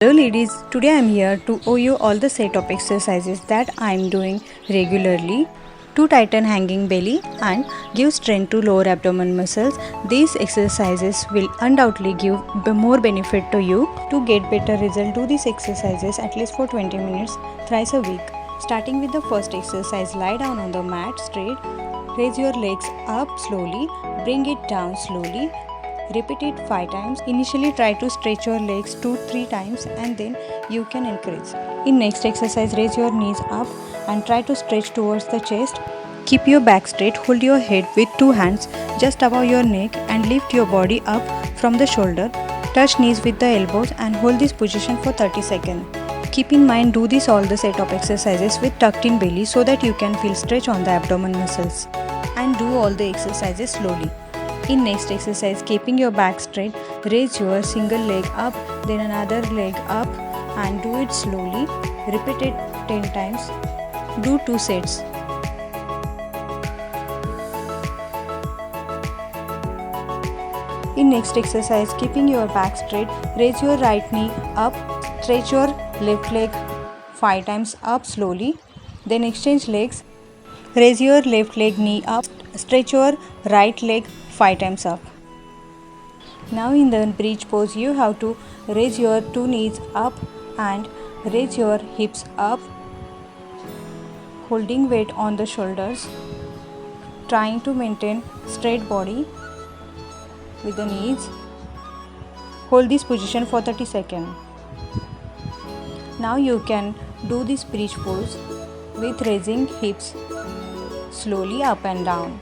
Hello ladies, today I am here to show you all the set of exercises that I am doing regularly to tighten hanging belly and give strength to lower abdomen muscles. These exercises will undoubtedly give more benefit to you. To get better result, do these exercises at least for 20 minutes thrice a week. Starting with the first exercise, lie down on the mat straight, raise your legs up slowly, bring it down slowly. Repeat it 5 times. Initially try to stretch your legs 2-3 times and then you can increase. In next exercise, raise your knees up and try to stretch towards the chest. Keep your back straight, hold your head with 2 hands just above your neck and lift your body up from the shoulder. Touch knees with the elbows and hold this position for 30 seconds. Keep in mind, do this all the set of exercises with tucked in belly so that you can feel stretch on the abdomen muscles. And do all the exercises slowly. In next exercise, keeping your back straight, raise your single leg up, then another leg up and do it slowly. Repeat it 10 times. Do 2 sets. In next exercise, keeping your back straight, raise your right knee up, stretch your left leg 5 times up slowly. Then exchange legs. Raise your left leg knee up, stretch your right leg 5 times up. Now in the bridge pose, you have to raise your 2 knees up and raise your hips up, holding weight on the shoulders, trying to maintain straight body with the knees. Hold this position for 30 seconds. Now you can do this bridge pose with raising hips slowly up and down.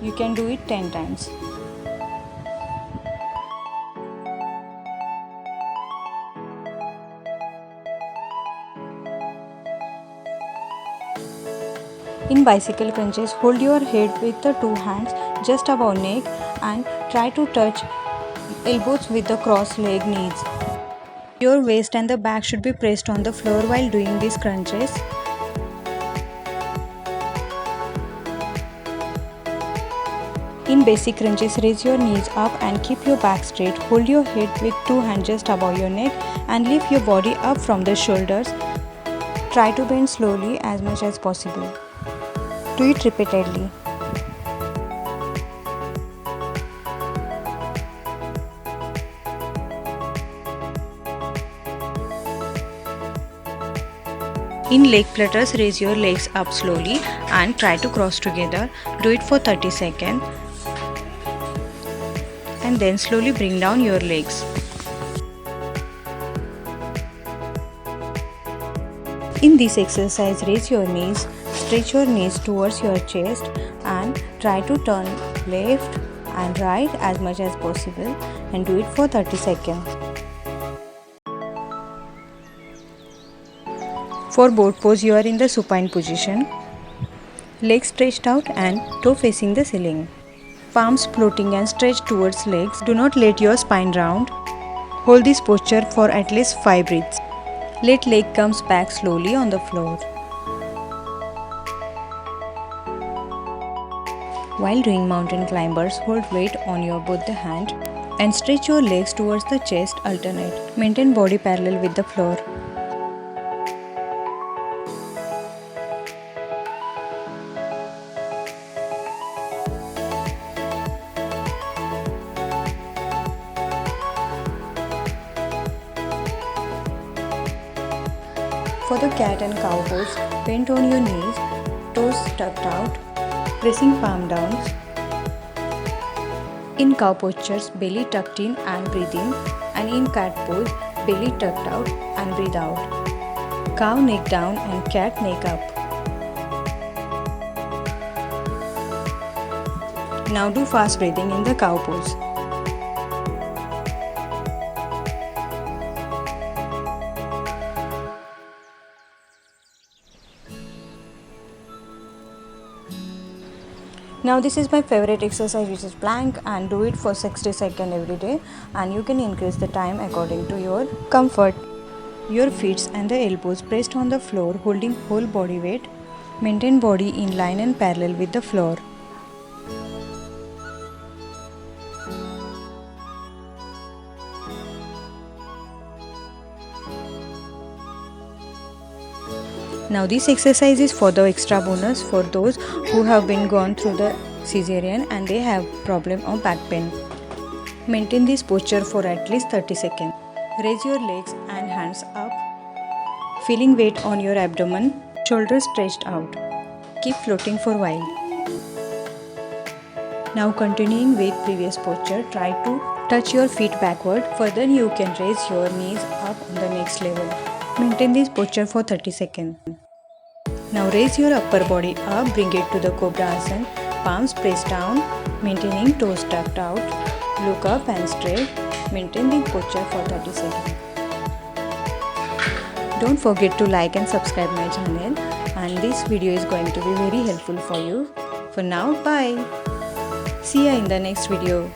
You can do it 10 times. In bicycle crunches, hold your head with the 2 hands just above neck and try to touch elbows with the cross leg knees. Your waist and the back should be pressed on the floor while doing these crunches. In basic crunches, raise your knees up and keep your back straight. Hold your head with 2 hands just above your neck and lift your body up from the shoulders. Try to bend slowly as much as possible. Do it repeatedly. In leg flutters, raise your legs up slowly and try to cross together. Do it for 30 seconds. And then slowly bring down your legs. In this exercise, raise your knees, stretch your knees towards your chest and try to turn left and right as much as possible and do it for 30 seconds. For boat pose, you are in the supine position, legs stretched out and toe facing the ceiling. Palms floating and stretched towards legs. Do not let your spine round. Hold this posture for at least 5 breaths. Let leg comes back slowly on the floor. While doing mountain climbers, hold weight on your both the hand and stretch your legs towards the chest alternate. Maintain body parallel with the floor. For the cat and cow pose, bend on your knees, toes tucked out, pressing palm down. In cow postures, belly tucked in and breathe in, and in cat pose, belly tucked out and breathe out. Cow neck down and cat neck up. Now do fast breathing in the cow pose. Now this is my favorite exercise, which is plank, and do it for 60 seconds every day, and you can increase the time according to your comfort. Your feet and the elbows pressed on the floor, holding whole body weight. Maintain body in line and parallel with the floor. Now this exercise is for the extra bonus for those who have been gone through the cesarean and they have problem of back pain. Maintain this posture for at least 30 seconds. Raise your legs and hands up, feeling weight on your abdomen, shoulders stretched out. Keep floating for a while. Now continuing with previous posture, try to touch your feet backward. Further you can raise your knees up on the next level. Maintain this posture for 30 seconds. Now raise your upper body up, bring it to the Cobra Asana. Palms pressed down, maintaining toes tucked out. Look up and straight. Maintain the posture for 30 seconds. Don't forget to like and subscribe my channel, and this video is going to be very helpful for you. For now, bye. See you in the next video.